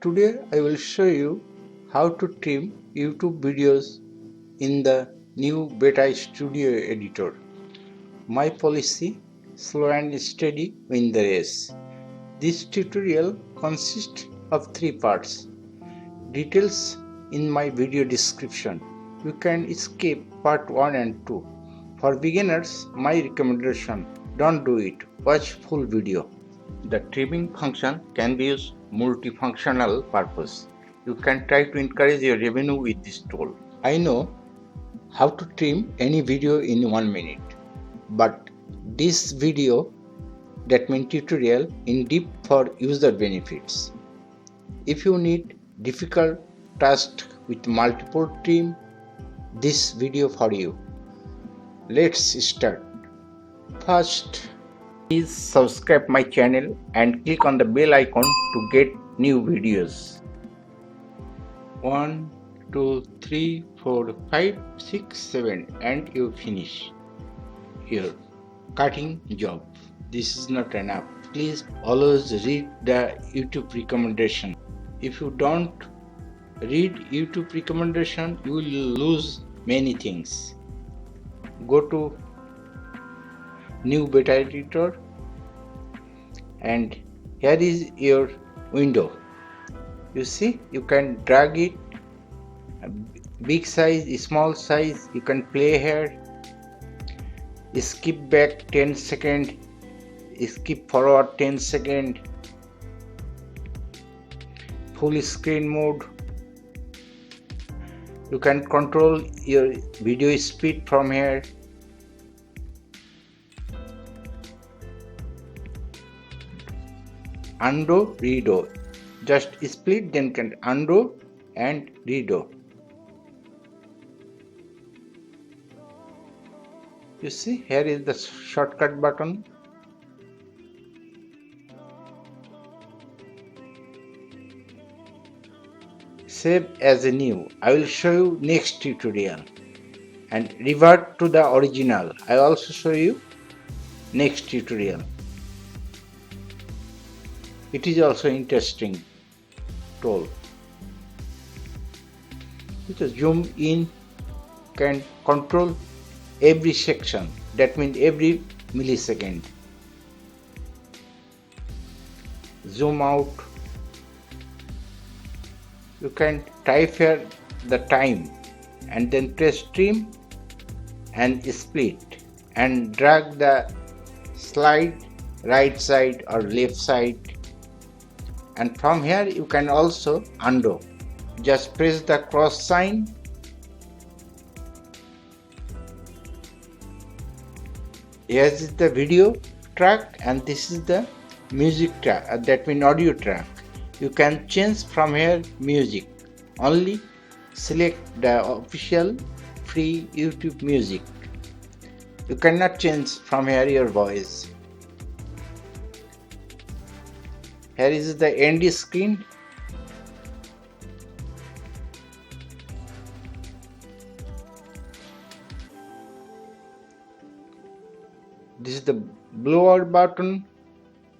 Today I will show you how to trim YouTube videos in the new Beta Studio editor. My policy: slow and steady win the race. This tutorial consists of 3 parts. Details in my video description. You can skip part 1 and 2. For beginners, my recommendation: don't do it. Watch full video. The trimming function can be used multifunctional purpose. You can try to increase your revenue with this tool. I know how to trim any video in 1 minute, but this video, that means tutorial, in deep for user benefits. If you need difficult task with multiple trim, this video for you. Let's start. First, please subscribe my channel and click on the bell icon to get new videos. 1, 2, 3, 4, 5, 6, 7 and you finish your cutting job. This is not enough. Please always read the YouTube recommendation. If you don't read YouTube recommendation, you will lose many things. Go to new beta editor and here is your window. You see, you can drag it, big size, small size, you can play here, skip back 10 seconds, skip forward 10 seconds, full screen mode. You can control your video speed from here. Undo, redo. Just split, then can undo and redo. You see, here is the shortcut button. Save as a new. I will show you next tutorial. And revert to the original. I also show you next tutorial. It is also interesting tool. Just zoom in, can control every section. That means every millisecond. Zoom out. You can type here the time and then press trim and split and drag the slide right side or left side. And from here you can also undo. Just press the cross sign. Here is the video track and this is the music track, that means audio track. You can change from here music. Only select the official free YouTube music. You cannot change from here your voice. Here is the end screen. This is the blower button.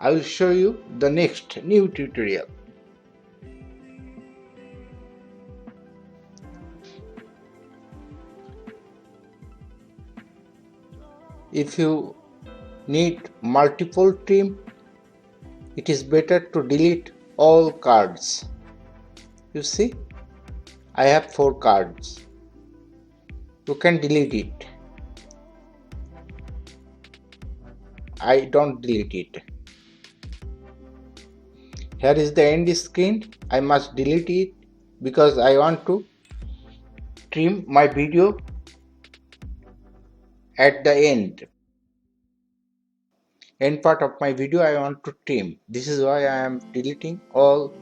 I will show you the next new tutorial. If you need multiple trim, it is better to delete all cards. You see, I have 4 cards. You can delete it. I don't delete it. Here is the end screen. I must delete it because I want to trim my video at the end part of my video. I want to trim. This is why I am deleting all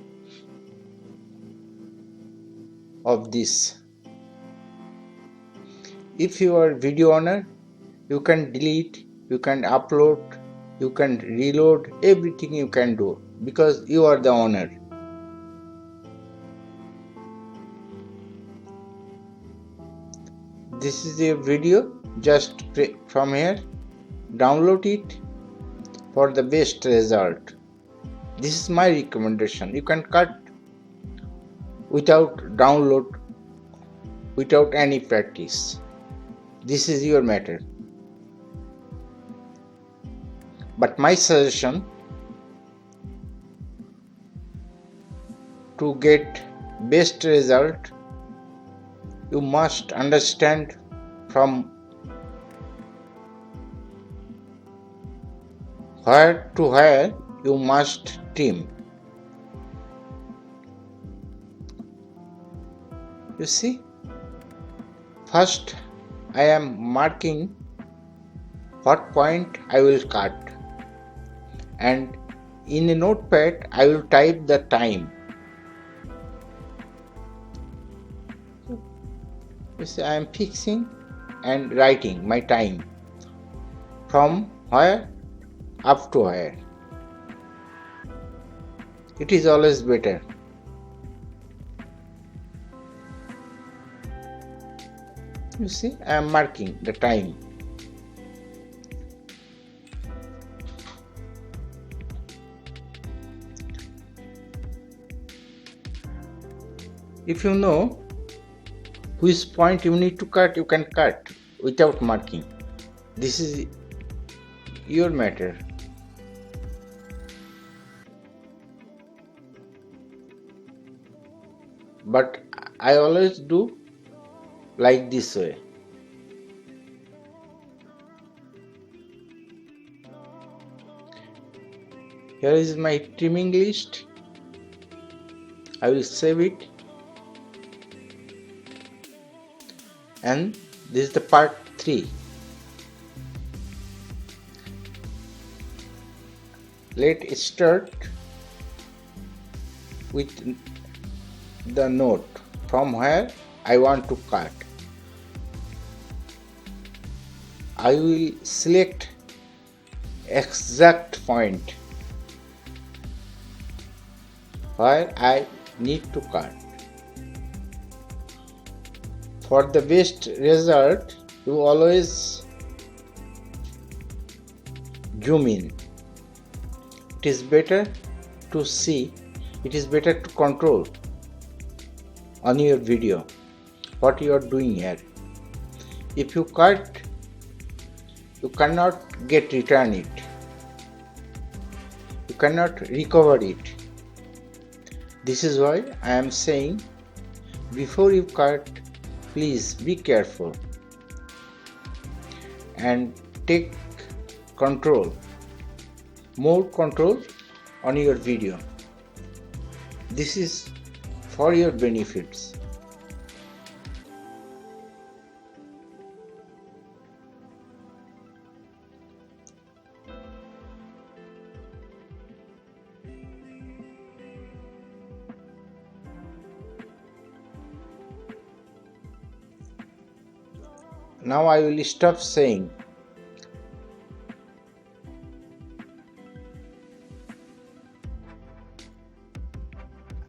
of this. If you are video owner, you can delete, you can upload, you can reload, everything you can do because you are the owner. This is a video. Just from here download it for the best result. This is my recommendation. You can cut without download, without any practice. This is your matter. But my suggestion, to get best result, you must understand from where to where you must trim. You see, first I am marking what point I will cut, and in a notepad I will type the time. You see, I am fixing and writing my time from where up to where. It is always better. You see, I am marking the time. If you know which point you need to cut, you can cut without marking. This is your matter. But I always do like this way. Here is my trimming list. I will save it. And this is the part 3. Let's start with the note from where I want to cut. I will select exact point where I need to cut. For the best result, you always zoom in. It is better to see, it is better to control on your video what you are doing here. If you cut, you cannot get return it. You cannot recover it. This is why I am saying, before you cut, please be careful and take control, more control on your video. This is for your benefits. Now I will stop saying.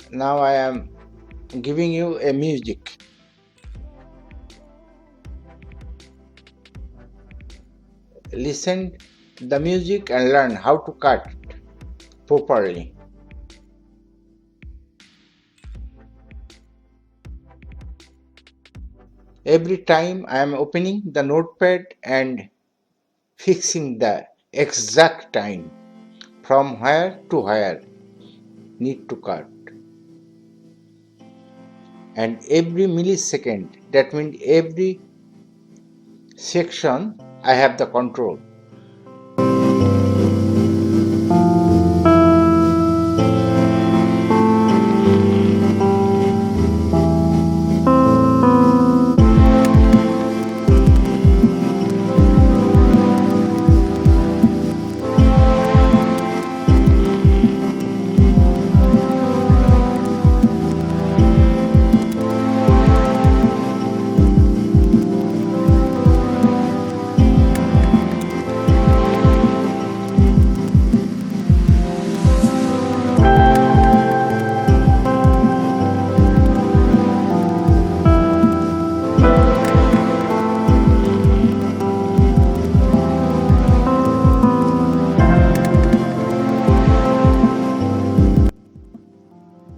Now I am giving you a music. Listen the music and learn how to cut properly. Every time I am opening the notepad and fixing the exact time from where to where need to cut. And every millisecond, that means every section, I have the control.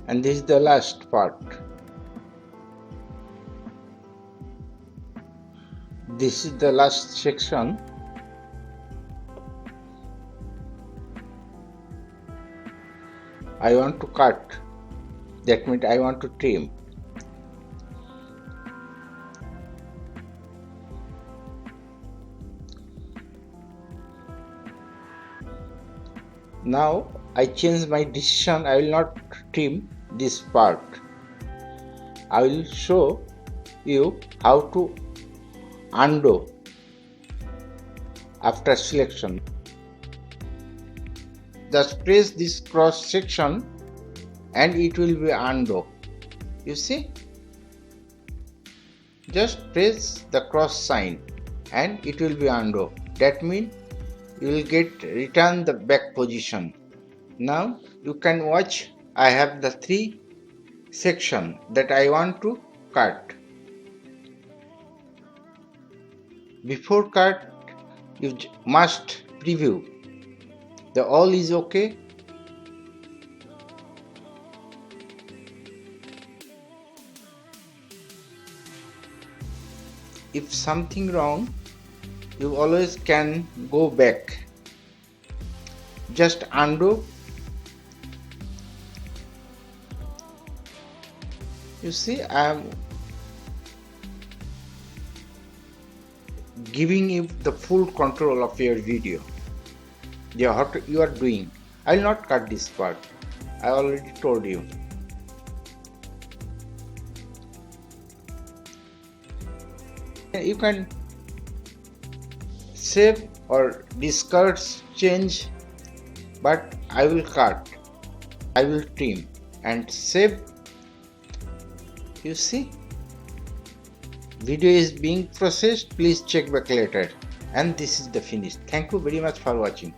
And this is the last part. This is the last section. I want to cut, that means I want to trim. Now I change my decision. I will not trim this part. I will show you how to undo after selection. Just press this cross section and it will be undo. You see? Just press the cross sign and it will be undo. That means you will get return the back position. Now you can watch. I have the 3 section that I want to cut. Before cut, you must preview. The all is okay. If something wrong, you always can go back. Just undo. You see, I am giving you the full control of your video. What you are doing. I will not cut this part. I already told you. You can save or discard, change, but I will cut. I will trim and save. You see, video is being processed. Please check back later. And this is the finish. Thank you very much for watching.